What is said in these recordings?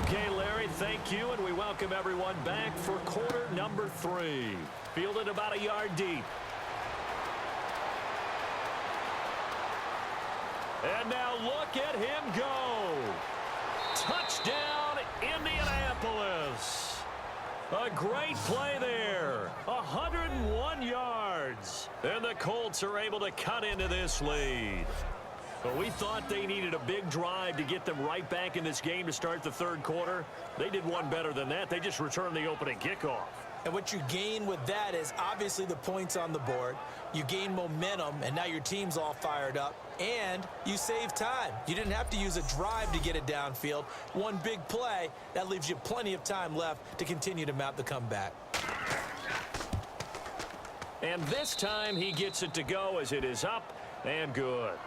Okay, Larry, thank you, and we welcome everyone back for quarter number 3. Fielded about a yard deep. And now look at him go. Touchdown, Indianapolis. A great play there. 101 yards. And the Colts are able to cut into this lead. But we thought they needed a big drive to get them right back in this game to start the third quarter. They did one better than that. They just returned the opening kickoff. And what you gain with that is obviously the points on the board. You gain momentum, and now your team's all fired up. And you save time. You didn't have to use a drive to get it downfield. One big play, that leaves you plenty of time left to continue to mount the comeback. And this time he gets it to go as it is up and good.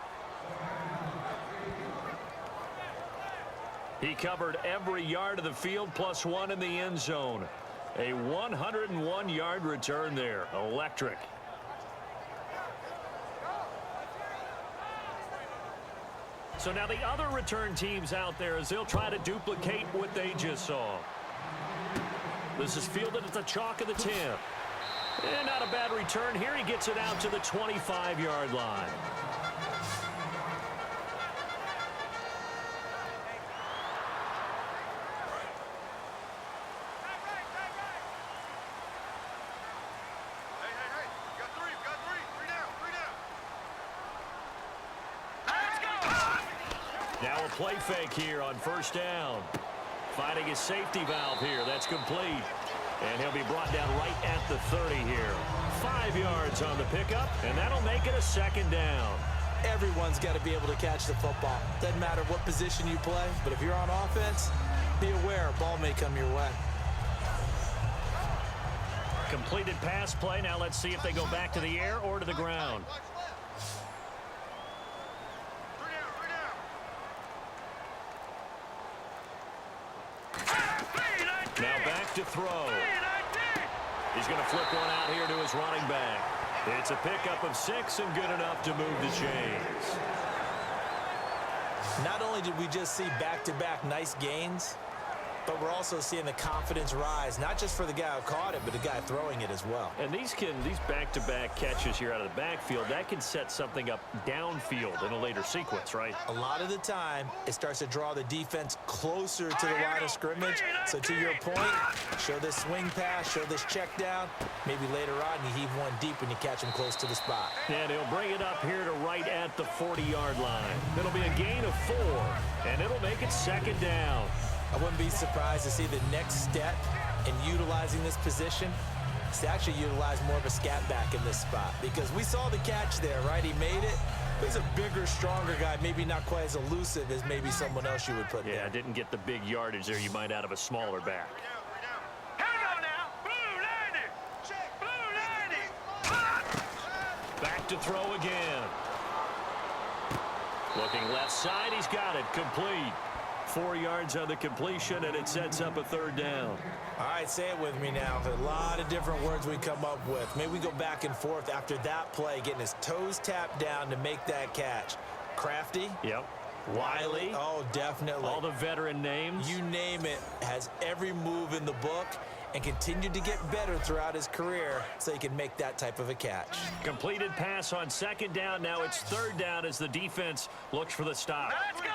He covered every yard of the field plus one in the end zone. A 101-yard return there. Electric. So now the other return teams out there as they'll try to duplicate what they just saw. This is fielded at the chalk of the 10. And not a bad return here. He gets it out to the 25-yard line. Now a play fake here on first down. Finding his safety valve here. That's complete. And he'll be brought down right at the 30 here. 5 yards on the pickup, and that'll make it a second down. Everyone's got to be able to catch the football. Doesn't matter what position you play, but if you're on offense, be aware a ball may come your way. Completed pass play. Now let's see if they go back to the air or to the ground. Now back to throw. He's going to flip one out here to his running back. It's a pickup of 6 and good enough to move the chains. Not only did we just see back-to-back nice gains, but we're also seeing the confidence rise, not just for the guy who caught it, but the guy throwing it as well. And these back-to-back catches here out of the backfield, that can set something up downfield in a later sequence, right? A lot of the time, it starts to draw the defense closer to the line of scrimmage. So to your point, show this swing pass, show this check down. Maybe later on, you heave one deep when you catch him close to the spot. And he'll bring it up here to right at the 40-yard line. It'll be a gain of 4, and it'll make it second down. I wouldn't be surprised to see the next step in utilizing this position is to actually utilize more of a scat back in this spot, because we saw the catch there, right? He made it. He's a bigger, stronger guy, maybe not quite as elusive as maybe someone else you would put there. Yeah, didn't get the big yardage there you might out of a smaller back. Back to throw again. Looking left side, he's got it, complete. 4 yards on the completion, and it sets up a third down. All right, say it with me now. There's a lot of different words we come up with. Maybe we go back and forth after that play, getting his toes tapped down to make that catch. Crafty? Yep. Wily? Oh, definitely. All the veteran names? You name it. Has every move in the book and continued to get better throughout his career so he can make that type of a catch. Completed pass on second down. Now it's third down as the defense looks for the stop. Let's go!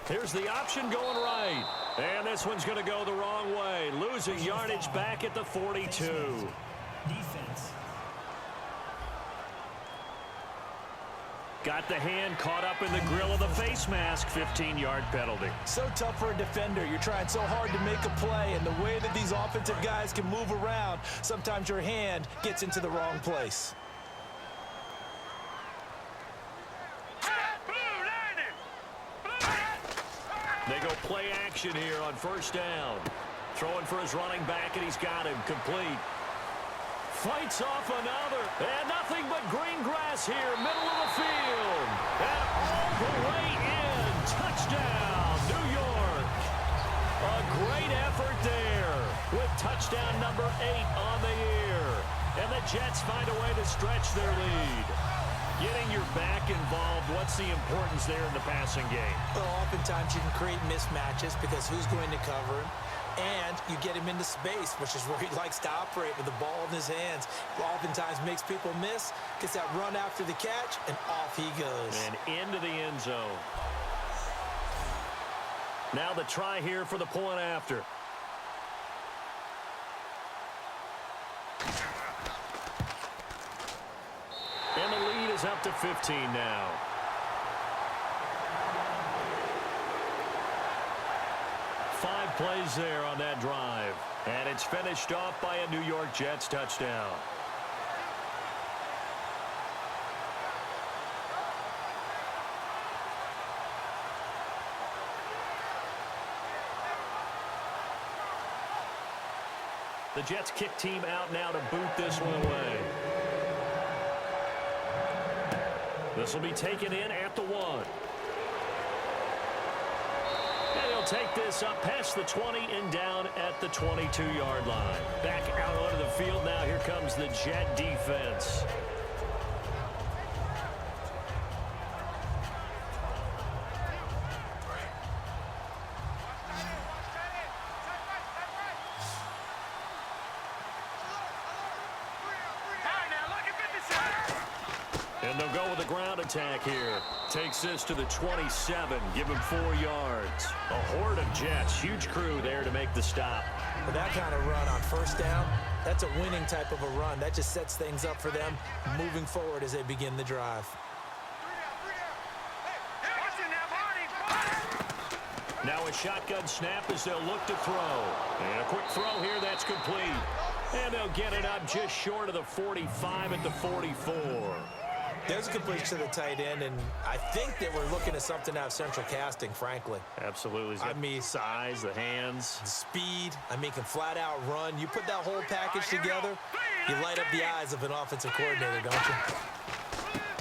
Here's the option going right. And this one's going to go the wrong way. Losing yardage back at the 42. Defense. Got the hand caught up in the grill of the face mask. 15-yard penalty. So tough for a defender. You're trying so hard to make a play, and the way that these offensive guys can move around, sometimes your hand gets into the wrong place. They go play action here on first down. Throwing for his running back, and he's got him complete. Fights off another, and nothing but green grass here, middle of the field. And all the way in. Touchdown, New York. A great effort there with touchdown number 8 on the year. And the Jets find a way to stretch their lead. Getting your back involved, what's the importance there in the passing game? Well, oftentimes you can create mismatches because who's going to cover him? And you get him into space, which is where he likes to operate with the ball in his hands. Oftentimes makes people miss, gets that run after the catch, and off he goes. And into the end zone. Now the try here for the point after. And the lead is up to 15 now. Five plays there on that drive. And it's finished off by a New York Jets touchdown. The Jets kick team out now to boot this one away. This will be taken in at the 1. And he'll take this up past the 20 and down at the 22-yard line. Back out onto the field now. Here comes the Jet defense. And they'll go with a ground attack here. Takes this to the 27. Give him 4 yards. A horde of Jets. Huge crew there to make the stop. With that kind of run on first down, that's a winning type of a run. That just sets things up for them moving forward as they begin the drive. Now a shotgun snap as they'll look to throw. And a quick throw here that's complete. And they'll get it up just short of the 45 at the 44. There's a completion to the tight end, and I think that we're looking at something out of central casting, frankly. Absolutely. I mean, size, the hands. Speed. I mean, can flat out run. You put that whole package together, you light up the eyes of an offensive coordinator, don't you?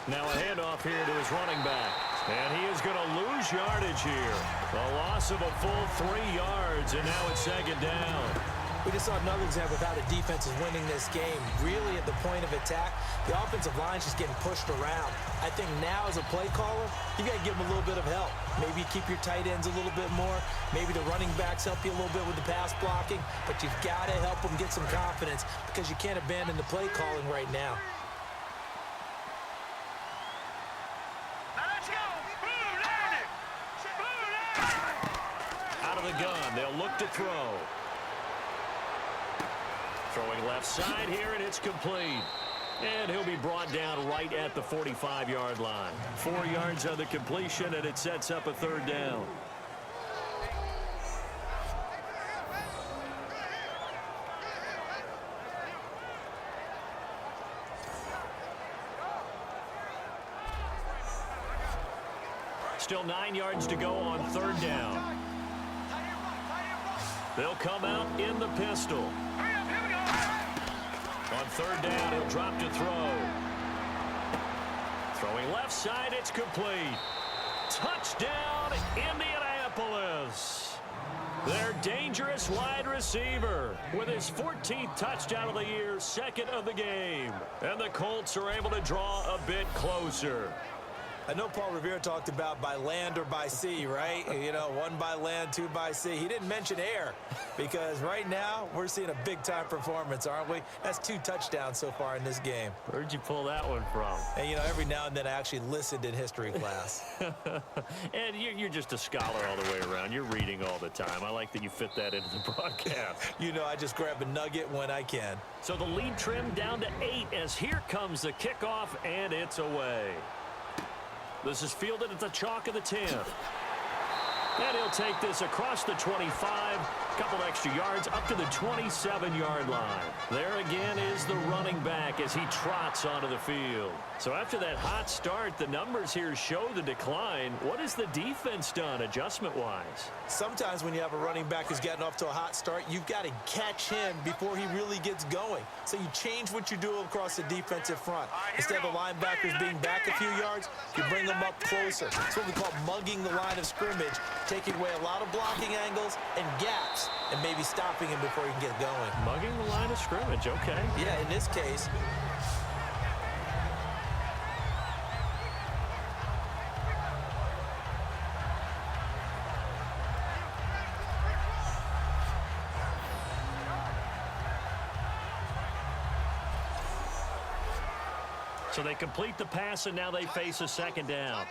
Now a handoff here to his running back. And he is going to lose yardage here. A loss of a full 3 yards, and now it's second down. We just saw another example of how the defense is winning this game. Really at the point of attack, the offensive line's just getting pushed around. I think now as a play caller, you got to give them a little bit of help. Maybe keep your tight ends a little bit more. Maybe the running backs help you a little bit with the pass blocking. But you've got to help them get some confidence because you can't abandon the play calling right now. Out of the gun, they'll look to throw. Throwing left side here, and it's complete. And he'll be brought down right at the 45-yard line. 4 yards on the completion, and it sets up a third down. Still 9 yards to go on third down. They'll come out in the pistol. On third down, he'll drop to throw. Throwing left side, it's complete. Touchdown, Indianapolis. Their dangerous wide receiver with his 14th touchdown of the year, second of the game. And the Colts are able to draw a bit closer. I know Paul Revere talked about by land or by sea, right? You know, 1 by land, 2 by sea. He didn't mention air because right now we're seeing a big-time performance, aren't we? That's 2 touchdowns so far in this game. Where'd you pull that one from? And, you know, every now and then I actually listened in history class. And you're just a scholar all the way around. You're reading all the time. I like that you fit that into the broadcast. You know, I just grab a nugget when I can. So the lead trimmed down to 8 as here comes the kickoff, and it's away. This is fielded at the chalk of the 10. And he'll take this across the 25, couple extra yards up to the 27-yard line. There again is the running back as he trots onto the field. So after that hot start, the numbers here show the decline. What has the defense done adjustment-wise? Sometimes when you have a running back who's getting off to a hot start, you've got to catch him before he really gets going. So you change what you do across the defensive front. Instead of the linebackers being back a few yards, you bring them up closer. It's what we call mugging the line of scrimmage, taking away a lot of blocking angles and gaps, and maybe stopping him before he can get going. Mugging the line of scrimmage, okay. Yeah, in this case. So they complete the pass, and now they face a second down.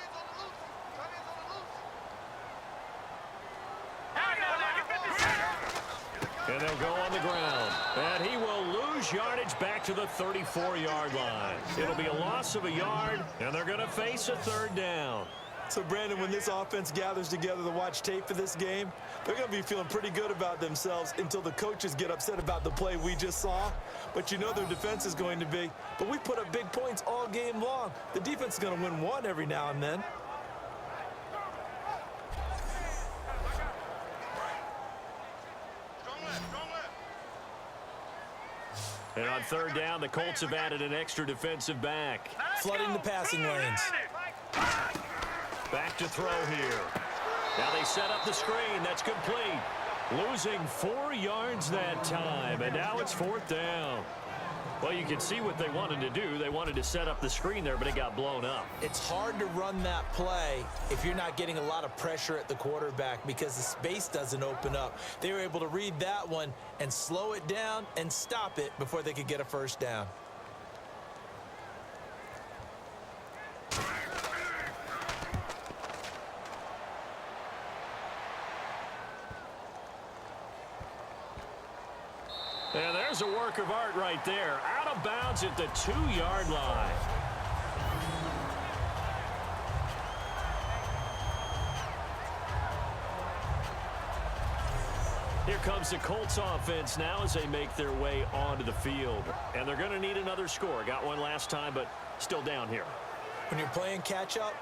And they'll go on the ground. And he will lose yardage back to the 34-yard line. It'll be a loss of a yard, and they're going to face a third down. So, Brandon, when this offense gathers together to watch tape for this game, they're going to be feeling pretty good about themselves until the coaches get upset about the play we just saw. But you know their defense is going to be. But we put up big points all game long. The defense is going to win one every now and then. And on third down, the Colts have added an extra defensive back. Flooding the passing lanes. Back to throw here. Now they set up the screen. That's complete. Losing 4 yards that time, and now it's fourth down. Well, you can see what they wanted to do. They wanted to set up the screen there, but it got blown up. It's hard to run that play if you're not getting a lot of pressure at the quarterback because the space doesn't open up. They were able to read that one and slow it down and stop it before they could get a first down. And there's a work of art right there. Out of bounds at the 2-yard line. Here comes the Colts offense now as they make their way onto the field. And they're going to need another score. Got one last time, but still down here. When you're playing catch-up,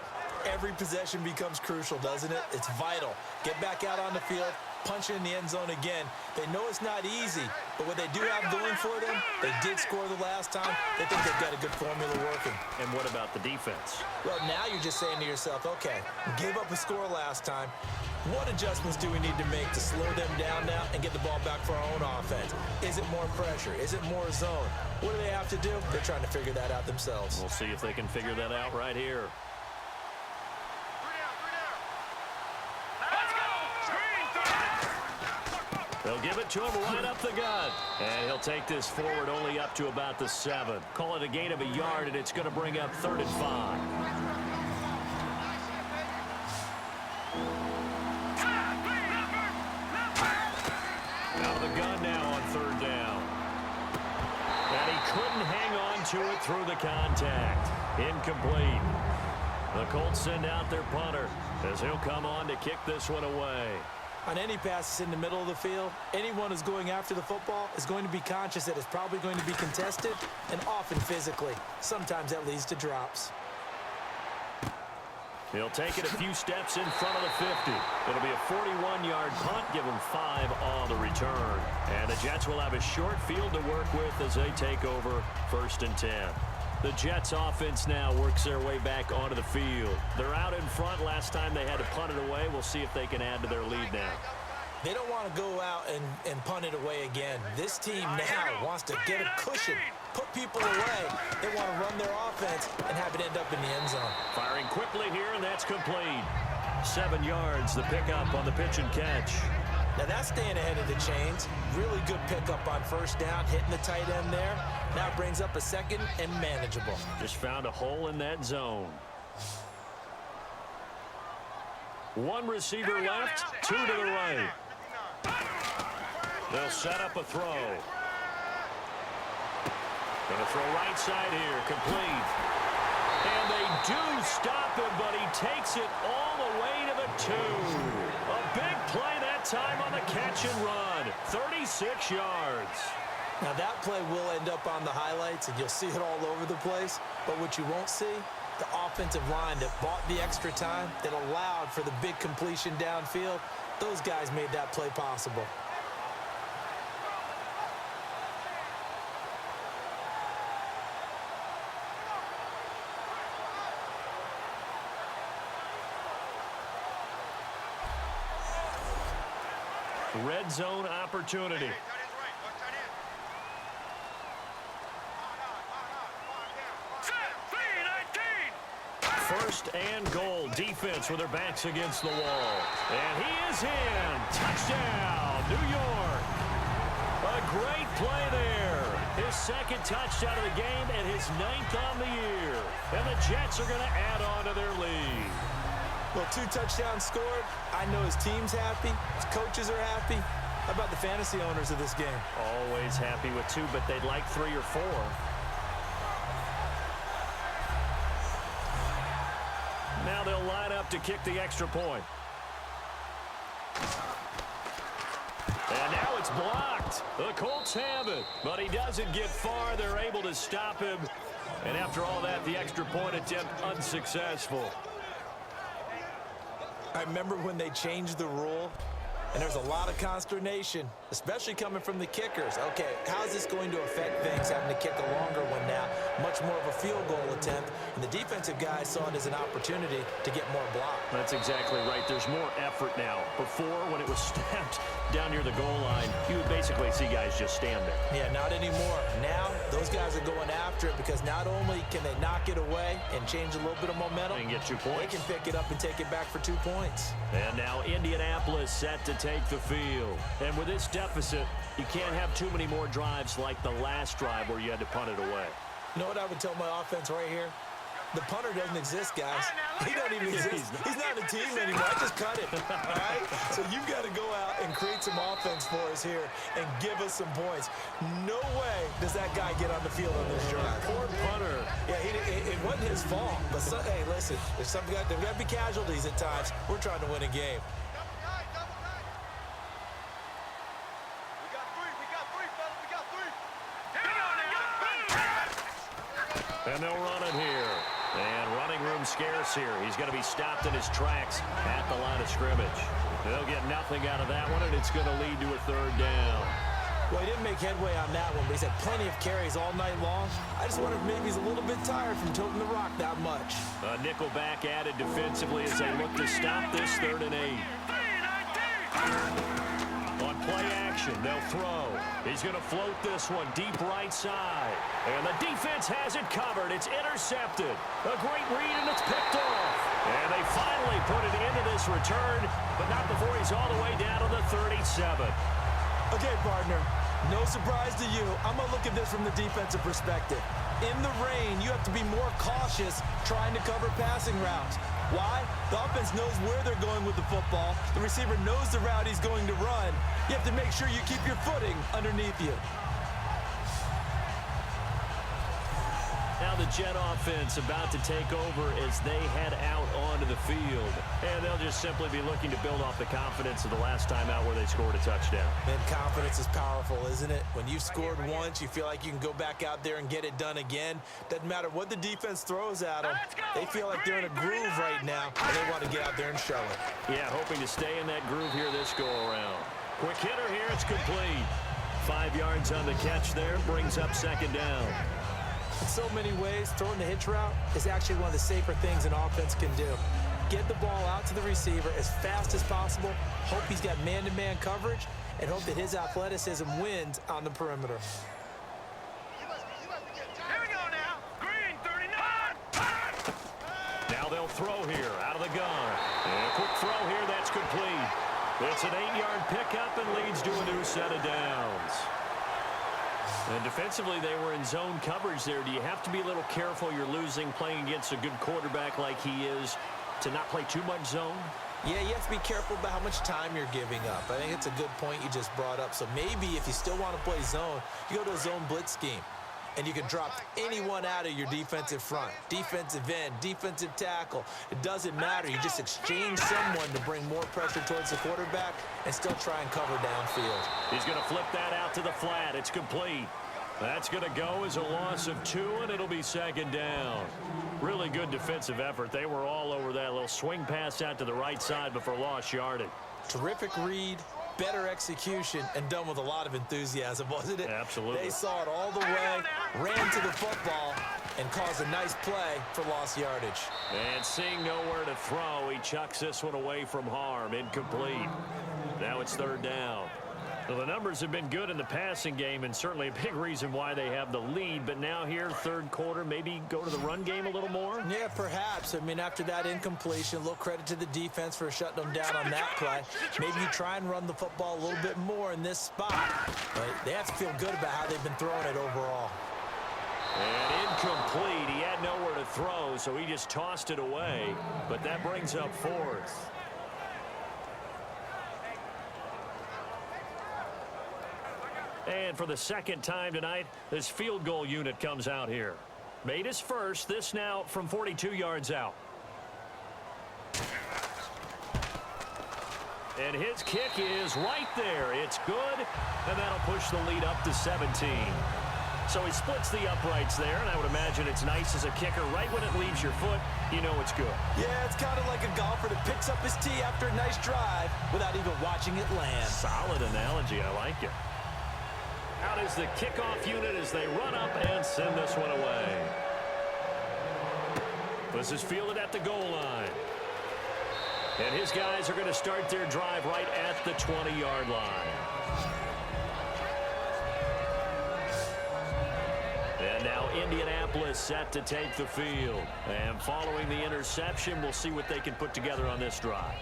every possession becomes crucial, doesn't it? It's vital. Get back out on the field, punch it in the end zone again. They know it's not easy, but what they do have going for them, they did score the last time. They think they've got a good formula working. And what about the defense? Well, now you're just saying to yourself, okay, we gave up a score last time. What adjustments do we need to make to slow them down now and get the ball back for our own offense? Is it more pressure? Is it more zone? What do they have to do? They're trying to figure that out themselves. We'll see if they can figure that out right here. They'll give it to him right up the gut. And he'll take this forward only up to about the 7. Call it a gain of a yard, and it's going to bring up 3rd and 5. Out of the gun now on 3rd down. And he couldn't hang on to it through the contact. Incomplete. The Colts send out their punter as he'll come on to kick this one away. On any passes in the middle of the field, anyone who's going after the football is going to be conscious that it's probably going to be contested and often physically. Sometimes that leads to drops. He'll take it a few steps in front of the 50. It'll be a 41-yard punt, give him 5 on the return. And the Jets will have a short field to work with as they take over 1st and 10. The Jets offense now works their way back onto the field. They're out in front. Last time they had to punt it away. We'll see if they can add to their lead now. They don't want to go out and punt it away again. This team now wants to get a cushion, put people away. They want to run their offense and have it end up in the end zone. Firing quickly here, and that's complete. 7 yards, the pickup on the pitch and catch. Now that's staying ahead of the chains. Really good pickup on 1st down, hitting the tight end there. Now brings up a 2nd and manageable. Just found a hole in that zone. 1 receiver left, 2 to the right. They'll set up a throw. Gonna throw right side here, complete. And they do stop him, but he takes it all the way to the 2. A big play that time on the catch and run. 36 yards. Now that play will end up on the highlights, and you'll see it all over the place. But what you won't see, the offensive line that bought the extra time, that allowed for the big completion downfield, those guys made that play possible. Red zone opportunity. First and goal. Defense with their backs against the wall. And he is in. Touchdown, New York. A great play there. His second touchdown of the game and his 9th on the year. And the Jets are going to add on to their lead. Well, 2 touchdowns scored. I know his team's happy. His coaches are happy. How about the fantasy owners of this game? Always happy with 2, but they'd like 3 or 4. Now they'll line up to kick the extra point. And now it's blocked. The Colts have it, but he doesn't get far. They're able to stop him. And after all that, the extra point attempt unsuccessful. I remember when they changed the rule, and there's a lot of consternation, especially coming from the kickers. Okay, how's this going to affect things, having to kick a longer one now, much more of a field goal attempt, and the defensive guys saw it as an opportunity to get more block. That's exactly right. There's more effort now. Before, when it was snapped down near the goal line, you would basically see guys just stand there. Yeah, not anymore. Now, those guys are going after it because not only can they knock it away and change a little bit of momentum, And get 2 points. they can pick it up and take it back for 2 points. And now Indianapolis set to take the field. And with this deficit, you can't have too many more drives like the last drive where you had to punt it away. You know what I would tell my offense right here? The punter doesn't exist, guys. He doesn't even exist. He's not a team anymore. I just cut it, all right? So you've got to go out and create some offense for us here and give us some points. No way does that guy get on the field on this drive. Poor punter. Yeah, it wasn't his fault. But, hey, listen, there's got to be casualties at times. We're trying to win a game. And they'll run it here. And running room scarce here. He's going to be stopped in his tracks at the line of scrimmage. They'll get nothing out of that one, and it's going to lead to a 3rd down. Well, he didn't make headway on that one, but he's had plenty of carries all night long. I just wonder if maybe he's a little bit tired from tilting the rock that much. A nickel back added defensively as they look to stop this 3rd and 8. On play action, they'll throw. He's going to float this one deep right side. And the defense has it covered. It's intercepted. A great read, and it's picked off. And they finally put it into this return, but not before he's all the way down to the 37. Okay, partner, no surprise to you. I'm going to look at this from the defensive perspective. In the rain, you have to be more cautious trying to cover passing routes. Why? The offense knows where they're going with the football. The receiver knows the route he's going to run. You have to make sure you keep your footing underneath you. Now the Jet offense about to take over as they head out onto the field. And they'll just simply be looking to build off the confidence of the last time out where they scored a touchdown. Man, confidence is powerful, isn't it? When you've scored once, you feel like you can go back out there and get it done again. Doesn't matter what the defense throws at them. They feel like they're in a groove right now, and they want to get out there and show it. Yeah, hoping to stay in that groove here this go-around. Quick hitter here, it's complete. 5 yards on the catch there, brings up 2nd down. In so many ways, throwing the hitch route is actually one of the safer things an offense can do. Get the ball out to the receiver as fast as possible, hope he's got man-to-man coverage, and hope that his athleticism wins on the perimeter. Here we go now. Green, 39. Now they'll throw here out of the gun. And a quick throw here, that's complete. It's an 8-yard pickup and leads to a new set of downs. And defensively, they were in zone coverage there. Do you have to be a little careful? You're losing, playing against a good quarterback like he is, to not play too much zone? Yeah, you have to be careful about how much time you're giving up. I think it's a good point you just brought up. So maybe if you still want to play zone, you go to a zone blitz scheme. And you can drop anyone out of your defensive front. Defensive end, defensive tackle. It doesn't matter. You just exchange someone to bring more pressure towards the quarterback and still try and cover downfield. He's going to flip that out to the flat. It's complete. That's going to go as a loss of 2, and it'll be 2nd down. Really good defensive effort. They were all over that little swing pass out to the right side before lost yardage. Terrific read, better execution, and done with a lot of enthusiasm, wasn't it? Absolutely. They saw it all the way, ran to the football, and caused a nice play for lost yardage. And seeing nowhere to throw, he chucks this one away from harm. Incomplete. Now it's 3rd down. Well, the numbers have been good in the passing game and certainly a big reason why they have the lead. But now here, third quarter, maybe go to the run game a little more? Yeah, perhaps. I mean, after that incompletion, a little credit to the defense for shutting them down on that play. Maybe you try and run the football a little bit more in this spot. But they have to feel good about how they've been throwing it overall. And incomplete. He had nowhere to throw, so he just tossed it away. But that brings up fourth. And for the second time tonight, this field goal unit comes out here. Made his first, this now from 42 yards out. And his kick is right there. It's good, and that'll push the lead up to 17. So he splits the uprights there, and I would imagine it's nice as a kicker. Right when it leaves your foot, you know it's good. Yeah, it's kind of like a golfer that picks up his tee after a nice drive without even watching it land. Solid analogy. I like it. Out is the kickoff unit as they run up and send this one away. This is fielded at the goal line. And his guys are going to start their drive right at the 20-yard line. And now Indianapolis set to take the field. And following the interception, we'll see what they can put together on this drive.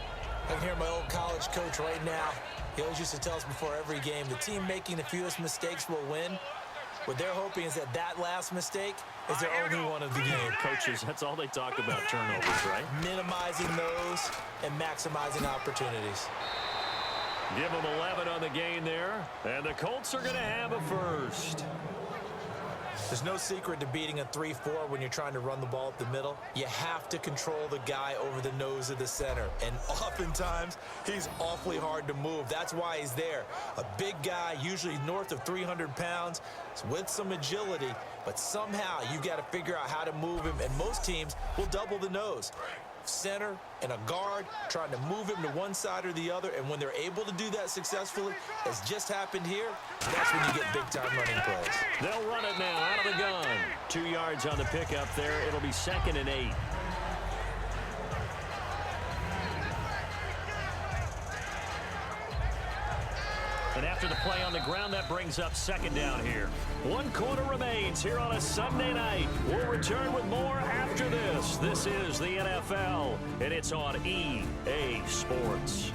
I can hear my old college coach right now. He always used to tell us before every game, the team making the fewest mistakes will win. What they're hoping is that last mistake is their only one of the game. Coaches, that's all they talk about, turnovers, right? Minimizing those and maximizing opportunities. Give them 11 on the gain there. And the Colts are going to have a first. There's no secret to beating a 3-4 when you're trying to run the ball up the middle. You have to control the guy over the nose of the center. And oftentimes, he's awfully hard to move. That's why he's there. A big guy, usually north of 300 pounds, with some agility. But somehow, you've got to figure out how to move him. And most teams will double the nose. Center and a guard trying to move him to one side or the other, and when they're able to do that successfully, as just happened here, that's when you get big-time running plays. They'll run it now out of the gun. 2 yards on the pickup there. It'll be 2nd and 8. And after the play on the ground, that brings up 2nd down here. 1 quarter remains here on a Sunday night. We'll return with more after this. This is the NFL, and it's on EA Sports.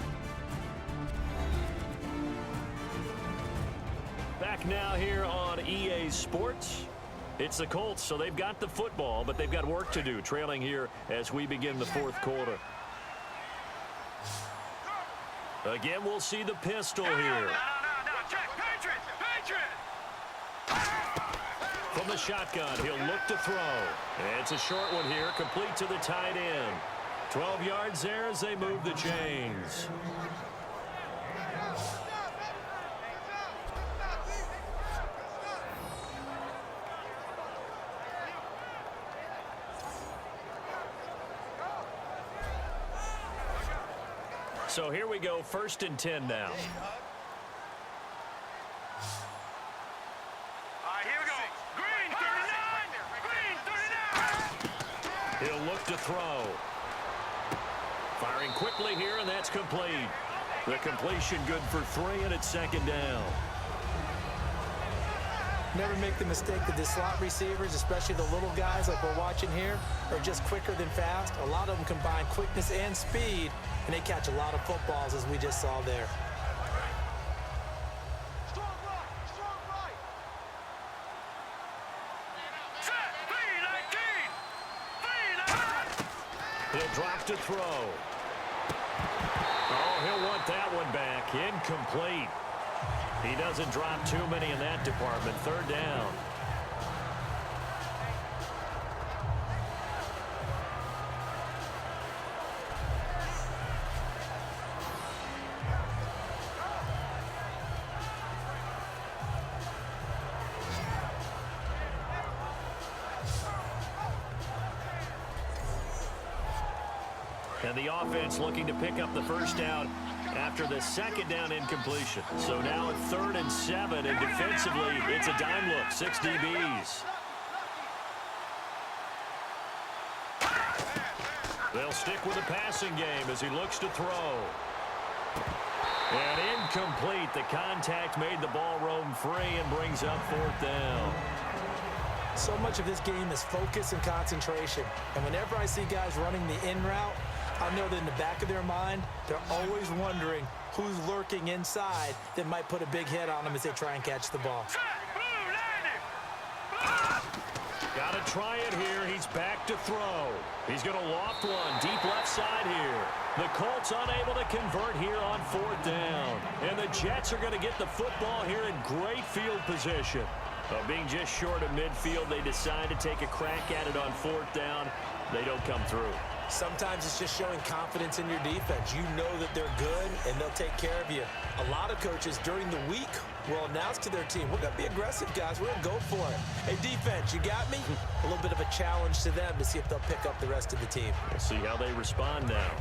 Back now here on EA Sports. It's the Colts, so they've got the football, but they've got work to do, trailing here as we begin the 4th quarter. Again, we'll see the pistol here. No. Check. Patriots. From the shotgun, he'll look to throw. And it's a short one here, complete to the tight end. 12 yards there as they move the chains. So here we go, 1st and 10 now. All right, here we go. Green 39. He'll look to throw. Firing quickly here, and that's complete. The completion good for 3, and it's 2nd down. Never make the mistake that the slot receivers, especially the little guys like we're watching here, are just quicker than fast. A lot of them combine quickness and speed, and they catch a lot of footballs, as we just saw there. Strong right. Set. B19. He'll drop to throw. Oh, he'll want that one back. Incomplete. He doesn't drop too many in that department. 3rd down. And the offense looking to pick up the first down after the 2nd down incompletion. So now it's 3rd and 7, and defensively, it's a dime look. 6 DBs. They'll stick with the passing game as he looks to throw. And incomplete. The contact made the ball roam free and brings up 4th down. So much of this game is focus and concentration. And whenever I see guys running the in route, I know that in the back of their mind, they're always wondering who's lurking inside that might put a big hit on them as they try and catch the ball. Got to try it here. He's back to throw. He's going to loft one deep left side here. The Colts unable to convert here on 4th down. And the Jets are going to get the football here in great field position. Being just short of midfield, they decide to take a crack at it on 4th down. They don't come through. Sometimes it's just showing confidence in your defense. You know that they're good, and they'll take care of you. A lot of coaches during the week will announce to their team, we're going to be aggressive, guys. We're going to go for it. Hey, defense, you got me? A little bit of a challenge to them to see if they'll pick up the rest of the team. We'll see how they respond now.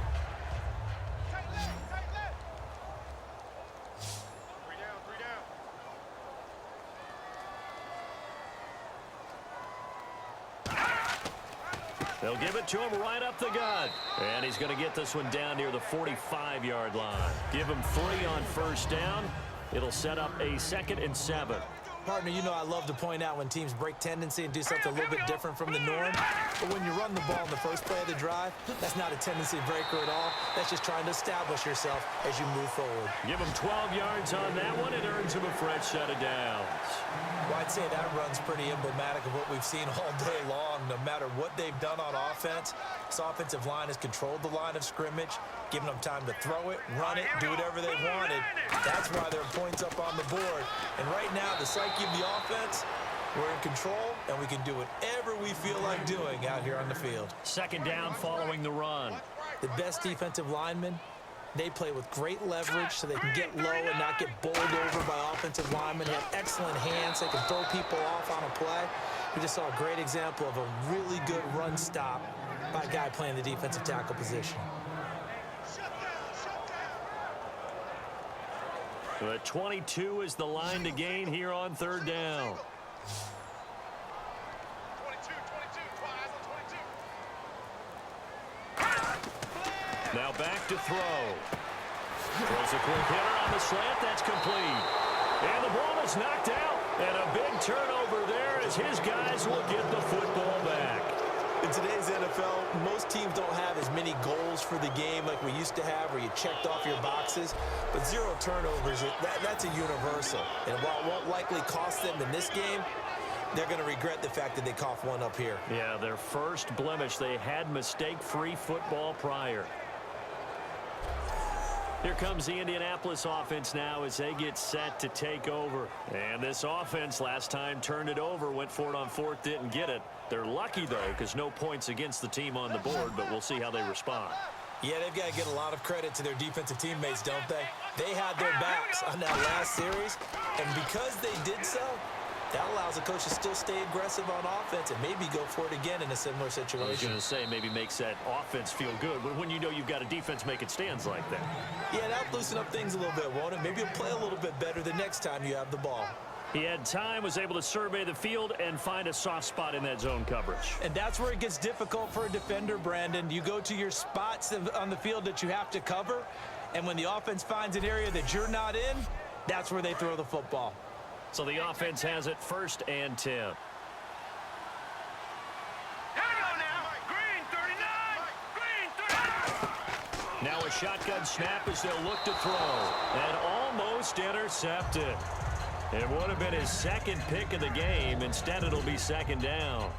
They'll give it to him right up the gut. And he's going to get this one down near the 45-yard line. Give him 3 on 1st down. It'll set up a 2nd and 7. Partner, you know I love to point out when teams break tendency and do something a little bit different from the norm. But when you run the ball in the first play of the drive, that's not a tendency breaker at all. That's just trying to establish yourself as you move forward. Give him 12 yards on that one. It earns him a fresh set of downs. Well, I'd say that run's pretty emblematic of what we've seen all day long. No matter what they've done on offense, this offensive line has controlled the line of scrimmage, giving them time to throw it, run it, do whatever they wanted. That's why there are points up on the board. And right now, the psyche of the offense, we're in control, and we can do whatever we feel like doing out here on the field. 2nd down following the run. The best defensive linemen, they play with great leverage so they can get low and not get bowled over by offensive linemen. They have excellent hands. They can throw people off on a play. We just saw a great example of a really good run stop by a guy playing the defensive tackle position. The 22 is the line to gain here on 3rd down. 22. Now back to throw. Throws a quick hitter on the slant. That's complete. And the ball is knocked out. And a big turnover there as his guys will get the football back. In today's NFL, most teams don't have as many goals for the game like we used to have where you checked off your boxes. But 0 turnovers, that's a universal. And while it won't likely cost them in this game, they're going to regret the fact that they coughed one up here. Yeah, their first blemish. They had mistake-free football prior. Here comes the Indianapolis offense now as they get set to take over. And this offense last time turned it over, went for it on 4th, didn't get it. They're lucky, though, because no points against the team on the board, but we'll see how they respond. Yeah, they've got to get a lot of credit to their defensive teammates, don't they? They had their backs on that last series, and because they did so, that allows the coach to still stay aggressive on offense and maybe go for it again in a similar situation. I was going to say maybe makes that offense feel good, but when you know you've got a defense making stands like that. Yeah, that'll loosen up things a little bit, won't it? Maybe you'll play a little bit better the next time you have the ball. He had time, was able to survey the field and find a soft spot in that zone coverage. And that's where it gets difficult for a defender, Brandon. You go to your spots on the field that you have to cover, and when the offense finds an area that you're not in, that's where they throw the football. So the offense has it 1st and 10. Here we go now. Green 39. Green 39. Now a shotgun snap as they'll look to throw. And almost intercepted. It would have been his 2nd pick of the game. Instead, it'll be 2nd down.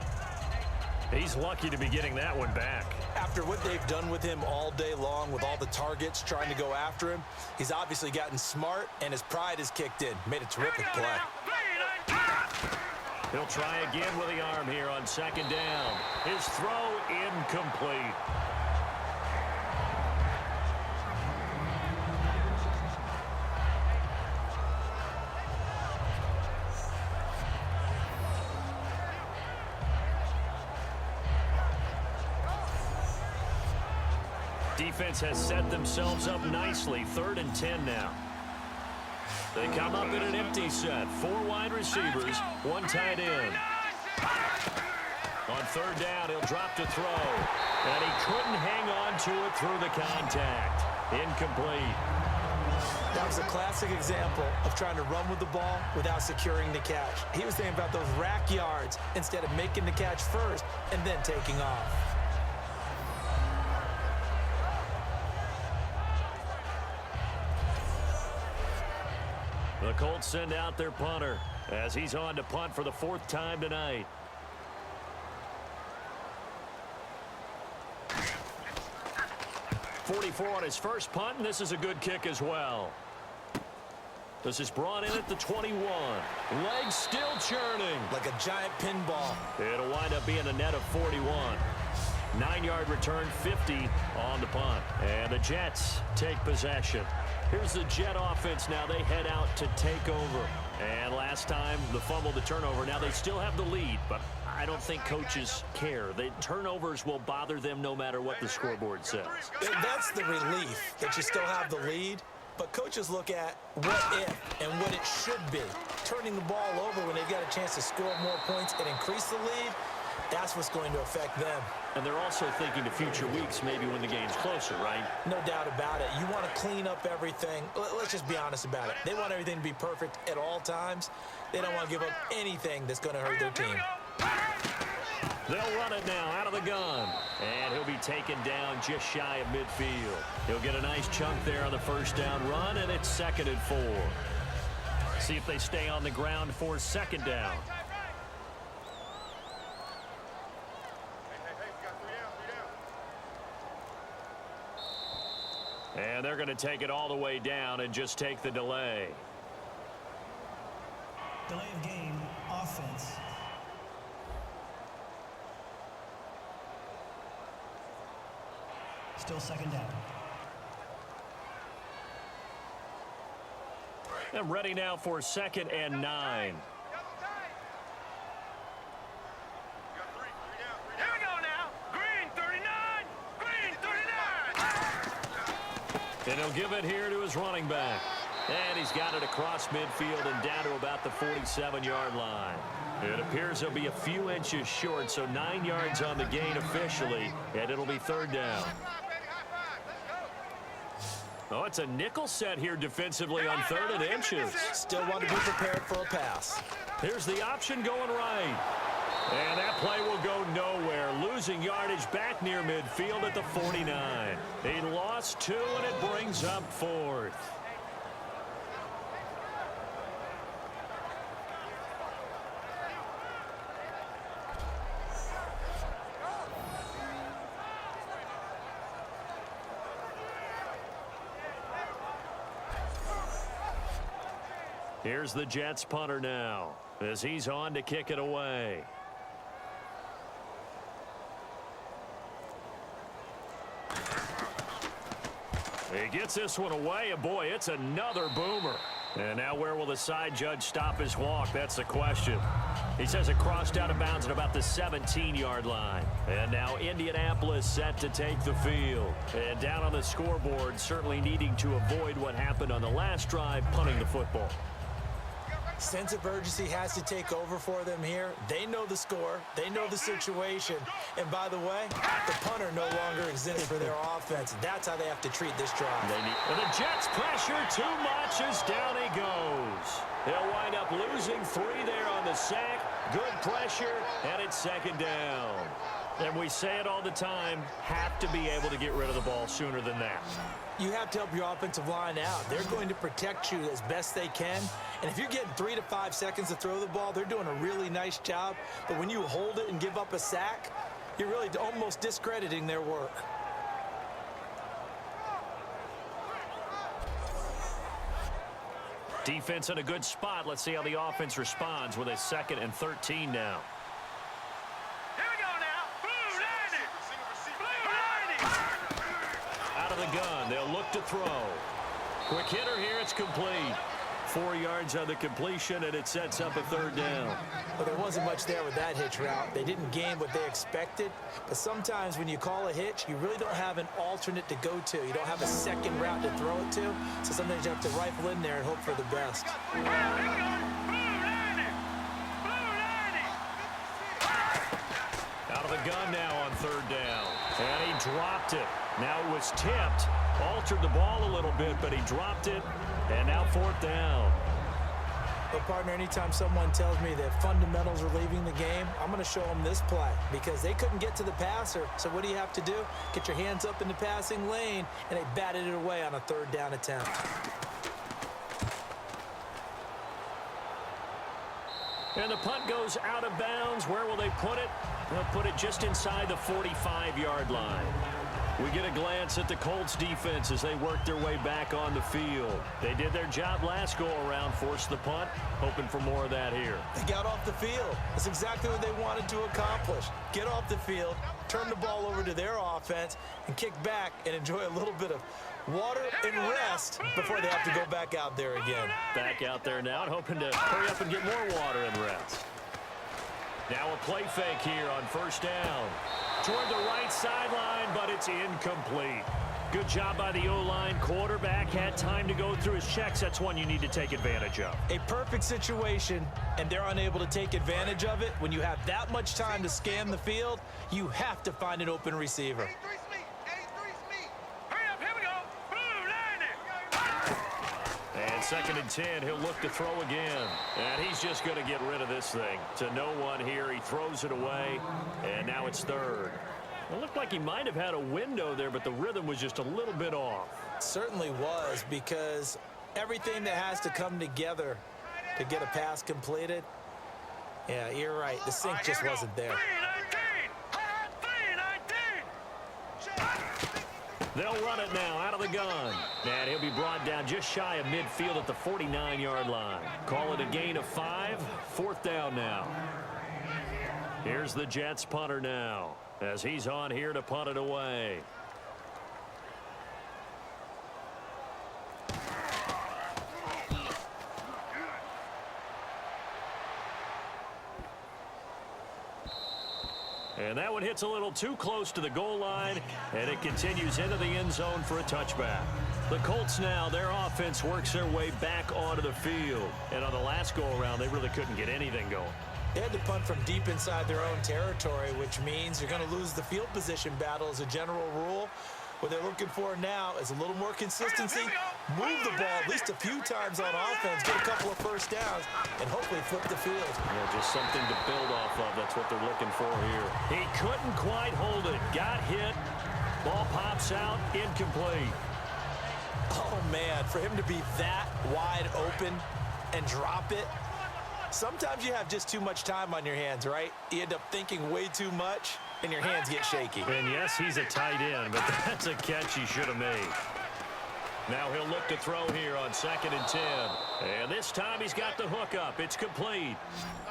He's lucky to be getting that one back. After what they've done with him all day long with all the targets trying to go after him, he's obviously gotten smart, and his pride has kicked in. Made a terrific play. He'll try again with the arm here on 2nd down. His throw incomplete. Defense has set themselves up nicely. 3rd and 10 now. They come up in an empty set. 4 wide receivers, 1 tight end. On 3rd down, he'll drop to throw. And he couldn't hang on to it through the contact. Incomplete. That was a classic example of trying to run with the ball without securing the catch. He was thinking about those rack yards instead of making the catch first and then taking off. The Colts send out their punter as he's on to punt for the 4th time tonight. .44 on his first punt, and this is a good kick as well. This is brought in at the 21. Legs still churning. Like a giant pinball. It'll wind up being a net of 41. 9-yard return, 50 on the punt. And the Jets take possession. Here's the Jet offense now. They head out to take over. And last time, the fumble, the turnover. Now they still have the lead, but I don't think coaches care. The turnovers will bother them no matter what the scoreboard says. That's the relief that you still have the lead. But coaches look at what if and what it should be. Turning the ball over when they've got a chance to score more points and increase the lead, that's what's going to affect them. And they're also thinking to future weeks, maybe when the game's closer, right? No doubt about it. You want to clean up everything. Let's just be honest about it. They want everything to be perfect at all times. They don't want to give up anything that's going to hurt their team. They'll run it now out of the gun. And he'll be taken down just shy of midfield. He'll get a nice chunk there on the first down run, and it's 2nd and 4. See if they stay on the ground for 2nd down. And they're going to take it all the way down and just take the delay. Delay of game, offense. Still 2nd down. And ready now for 2nd and 9. Here we go now. Green 39. Green 39. And he'll give it here to his running back. And he's got it across midfield and down to about the 47-yard line. It appears he'll be a few inches short, so 9 yards on the gain officially, and it'll be 3rd down. Oh, it's a nickel set here defensively on 3rd and inches. Still want to be prepared for a pass. Here's the option going right. And that play will go nowhere. Losing yardage back near midfield at the 49. He lost 2, and it brings up 4th. Here's the Jets punter now as he's on to kick it away. He gets this one away, and boy, it's another boomer. And now where will the side judge stop his walk? That's the question. He says it crossed out of bounds at about the 17-yard line. And now Indianapolis set to take the field. And down on the scoreboard, certainly needing to avoid what happened on the last drive, punting the football. Sense of urgency has to take over for them here. They know the score. They know the situation. And by the way, the punter no longer exists for their offense. That's how they have to treat this drive. And the Jets pressure too much as down he goes. They'll wind up losing 3 there on the sack. Good pressure, and it's 2nd down. And we say it all the time, have to be able to get rid of the ball sooner than that. You have to help your offensive line out. They're going to protect you as best they can. And if you're getting 3 to 5 seconds to throw the ball, they're doing a really nice job. But when you hold it and give up a sack, you're really almost discrediting their work. Defense in a good spot. Let's see how the offense responds with a 2nd and 13 now. Here we go now. Blue 90. Blue 90. Out of the gun. They'll look to throw. Quick hitter here. It's complete. 4 yards on the completion, and it sets up a 3rd down. Well, there wasn't much there with that hitch route. They didn't gain what they expected. But sometimes when you call a hitch, you really don't have an alternate to go to. You don't have a second route to throw it to. So sometimes you have to rifle in there and hope for the best. Blue 90. Blue 90. Out of the gun now on 3rd down. And he dropped it. Now it was tipped. Altered the ball a little bit, but he dropped it. And now 4th down. Well, partner, anytime someone tells me that fundamentals are leaving the game, I'm going to show them this play because they couldn't get to the passer. So what do you have to do? Get your hands up in the passing lane, and they batted it away on a 3rd down attempt. And the punt goes out of bounds. Where will they put it? They'll put it just inside the 45-yard line. We get a glance at the Colts defense as they work their way back on the field. They did their job last go-around, forced the punt, hoping for more of that here. They got off the field. That's exactly what they wanted to accomplish. Get off the field, turn the ball over to their offense, and kick back and enjoy a little bit of water and rest before they have to go back out there again. Back out there now and hoping to hurry up and get more water and rest. Now a play fake here on 1st down. Toward the right sideline, but it's incomplete. Good job by the O-line. Quarterback had time to go through his checks. That's one you need to take advantage of. A perfect situation, and they're unable to take advantage of it. When you have that much time to scan the field, you have to find an open receiver. Hurry up, here we go. Blue, 90. And 2nd and 10, he'll look to throw again. And he's just going to get rid of this thing. To no one here, he throws it away, and now it's 3rd. It looked like he might have had a window there, but the rhythm was just a little bit off. It certainly was, because everything that has to come together to get a pass completed, yeah, you're right. The sync just wasn't there. 319. They'll run it now out of the gun. And he'll be brought down just shy of midfield at the 49-yard line. Call it a gain of 5. 4th down now. Here's the Jets punter now as he's on here to punt it away. And that one hits a little too close to the goal line, and it continues into the end zone for a touchback. The Colts now, their offense works their way back onto the field. And on the last go-around, they really couldn't get anything going. They had to punt from deep inside their own territory, which means you're going to lose the field position battle as a general rule. What they're looking for now is a little more consistency, move the ball at least a few times on offense, get a couple of 1st downs, and hopefully flip the field. Yeah, just something to build off of. That's what they're looking for here. He couldn't quite hold it. Got hit. Ball pops out. Incomplete. Oh, man, for him to be that wide open and drop it, sometimes you have just too much time on your hands, right? You end up thinking way too much, and your hands get shaky. And yes, he's a tight end, but that's a catch he should have made. Now he'll look to throw here on 2nd and 10. And this time he's got the hook up. It's complete.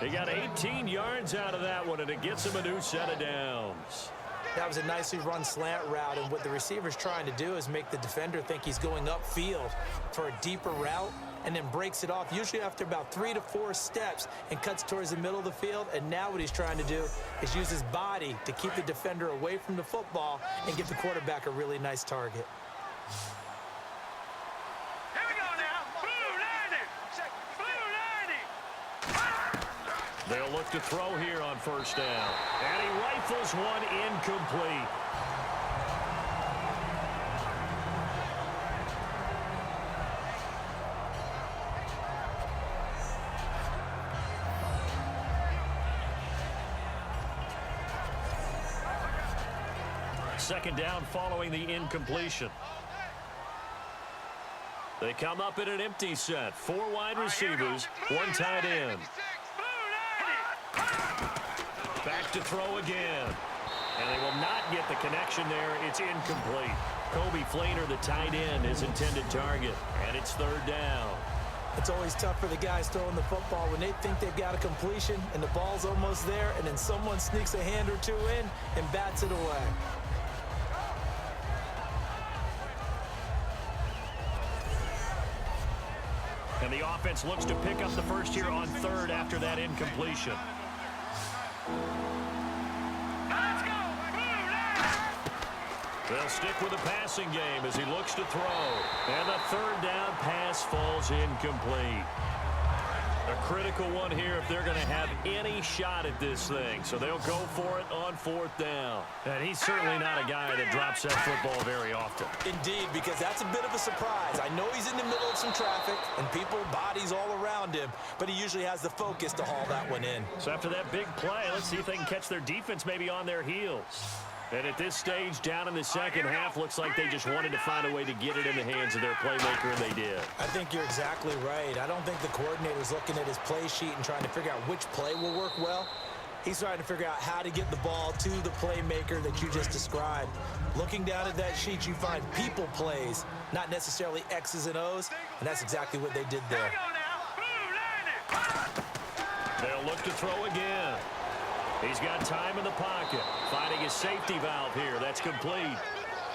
He got 18 yards out of that one, and it gets him a new set of downs. That was a nicely run slant route, and what the receiver's trying to do is make the defender think he's going upfield for a deeper route, and then breaks it off, usually after about 3 to 4 steps, and cuts towards the middle of the field. And now what he's trying to do is use his body to keep the defender away from the football and give the quarterback a really nice target. Here we go now. Blue, 90. They'll look to throw here on 1st down. And he rifles one incomplete. Second down following the incompletion. They come up in an empty set. 4 wide receivers, 1 tight end. Back to throw again. And they will not get the connection there. It's incomplete. Kobe Flainer, the tight end, his intended target. And it's 3rd down. It's always tough for the guys throwing the football when they think they've got a completion and the ball's almost there, and then someone sneaks a hand or 2 in and bats it away. And the offense looks to pick up the first here on 3rd after that incompletion. Let's go. Blue, They'll stick with the passing game as he looks to throw. And the 3rd down pass falls incomplete. A critical one here if they're going to have any shot at this thing. So they'll go for it on 4th down. And he's certainly not a guy that drops that football very often. Indeed, because that's a bit of a surprise. I know he's in the middle of some traffic and people, bodies all around him, but he usually has the focus to haul that one in. So after that big play, let's see if they can catch their defense maybe on their heels. And at this stage, down in the second half, looks like they just wanted to find a way to get it in the hands of their playmaker, and they did. I think you're exactly right. I don't think the coordinator's looking at his play sheet and trying to figure out which play will work well. He's trying to figure out how to get the ball to the playmaker that you just described. Looking down at that sheet, you find people plays, not necessarily X's and O's, and that's exactly what they did there. They'll look to throw again. He's got time in the pocket, finding his safety valve here. That's complete.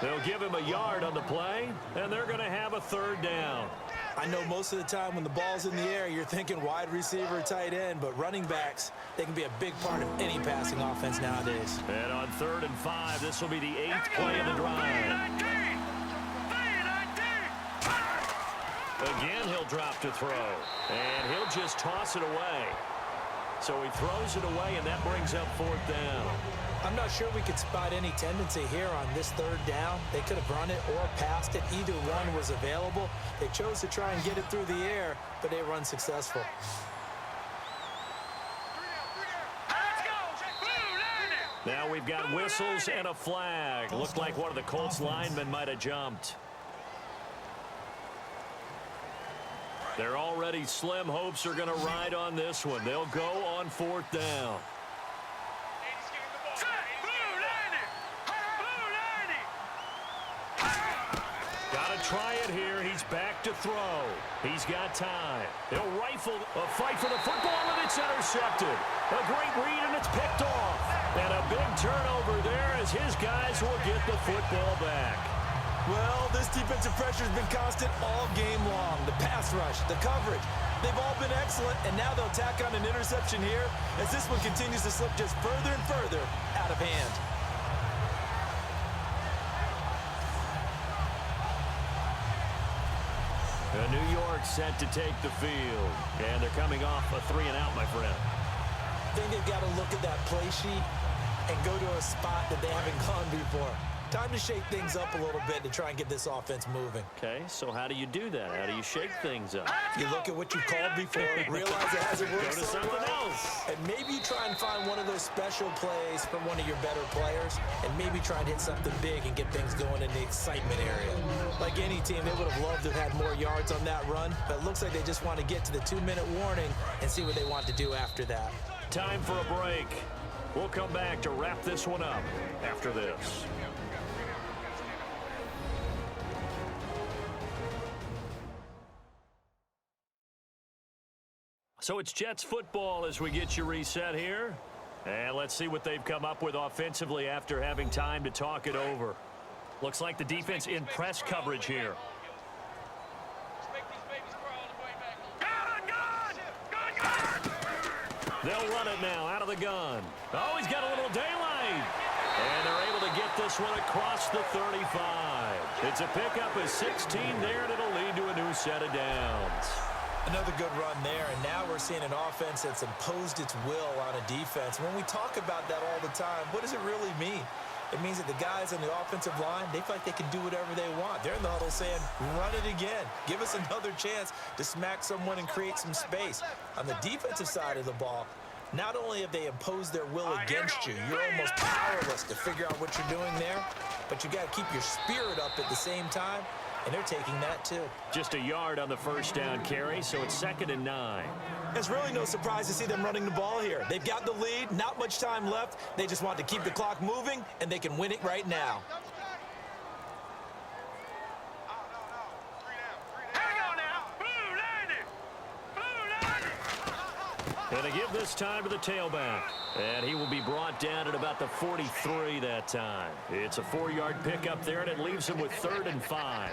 They'll give him a yard on the play, and they're going to have a 3rd down. I know most of the time when the ball's in the air, you're thinking wide receiver, tight end, but running backs, they can be a big part of any passing offense nowadays. And on 3rd and 5, this will be the 8th play of the drive. Again, he'll drop to throw, and he'll just toss it away. So he throws it away, and that brings up 4th down. I'm not sure we could spot any tendency here on this 3rd down. They could have run it or passed it. Either one was available. They chose to try and get it through the air, but they were unsuccessful. Now we've got whistles and a flag. Looked like one of the Colts linemen might have jumped. They're already slim hopes are going to ride on this one. They'll go on 4th down. Got to try it here. He's back to throw. He's got time. He'll rifle a fight for the football, and it's intercepted. A great read, and it's picked off. And a big turnover there as his guys will get the football back. Well, this defensive pressure has been constant all game long. The pass rush, the coverage, they've all been excellent, and now they'll tack on an interception here as this one continues to slip just further and further out of hand. New York set to take the field, and they're coming off a 3-and-out, my friend. I think they've got to look at that play sheet and go to a spot that they haven't gone before. Time to shake things up a little bit to try and get this offense moving. Okay, so how do you do that? How do you shake things up? You look at what you called before, realize it hasn't worked Go to so something well, else. and maybe you try and find one of those special plays from one of your better players, and maybe try and hit something big and get things going in the excitement area. Like any team, they would have loved to have had more yards on that run, but it looks like they just want to get to the 2-minute warning and see what they want to do after that. Time for a break. We'll come back to wrap this one up after this. So it's Jets football as we get you reset here. And let's see what they've come up with offensively after having time to talk it over. Looks like the defense in press coverage here. They'll run it now out of the gun. Oh, he's got a little daylight. And they're able to get this one across the 35. It's a pickup of 16 there, and it'll lead to a new set of downs. Another good run there, and now we're seeing an offense that's imposed its will on a defense. When we talk about that all the time, what does it really mean? It means that the guys on the offensive line, they feel like they can do whatever they want. They're in the huddle saying, run it again. Give us another chance to smack someone and create some space. On the defensive side of the ball, not only have they imposed their will against you, you're almost powerless to figure out what you're doing there, but you got to keep your spirit up at the same time. And they're taking that, too. Just a yard on the first down carry, so it's 2nd and 9. It's really no surprise to see them running the ball here. They've got the lead, not much time left. They just want to keep the clock moving, and they can win it right now. And they give this time to the tailback. And he will be brought down at about the 43 that time. It's a 4-yard pickup there, and it leaves him with 3rd and 5.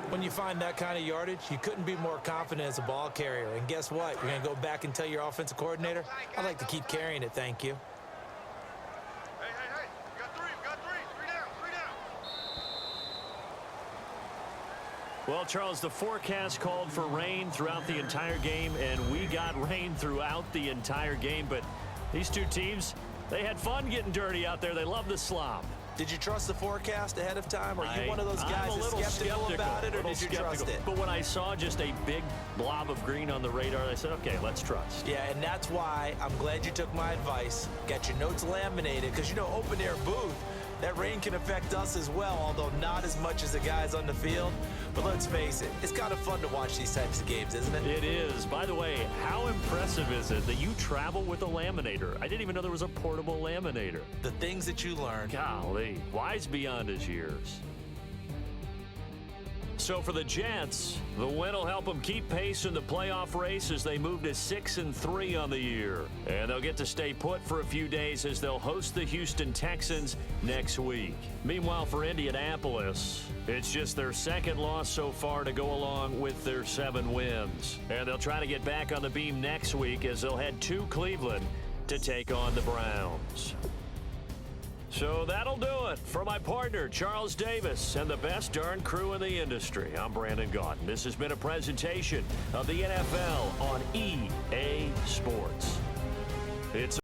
When you find that kind of yardage, you couldn't be more confident as a ball carrier. And guess what? You're going to go back and tell your offensive coordinator, I'd like to keep carrying it, thank you. Hey, we got three down. Well, Charles, the forecast called for rain throughout the entire game, and we got rain throughout the entire game. But these two teams, they had fun getting dirty out there. They love the slop. Did you trust the forecast ahead of time? Are you one of those guys that's skeptical about it, or did you trust it? But when I saw just a big blob of green on the radar, I said, okay, let's trust. Yeah, and that's why I'm glad you took my advice. Got your notes laminated, because, you know, open air booth, that rain can affect us as well, although not as much as the guys on the field. But let's face it, it's kind of fun to watch these types of games, isn't it? It is. By the way, how impressive is it that you travel with a laminator? I didn't even know there was a portable laminator. The things that you learn. Golly, wise beyond his years. So for the Jets, the win will help them keep pace in the playoff race as they move to 6-3 on the year. And they'll get to stay put for a few days as they'll host the Houston Texans next week. Meanwhile, for Indianapolis, it's just their second loss so far to go along with their 7 wins. And they'll try to get back on the beam next week as they'll head to Cleveland to take on the Browns. So that'll do it for my partner, Charles Davis, and the best darn crew in the industry. I'm Brandon Gaudin. This has been a presentation of the NFL on EA Sports. It's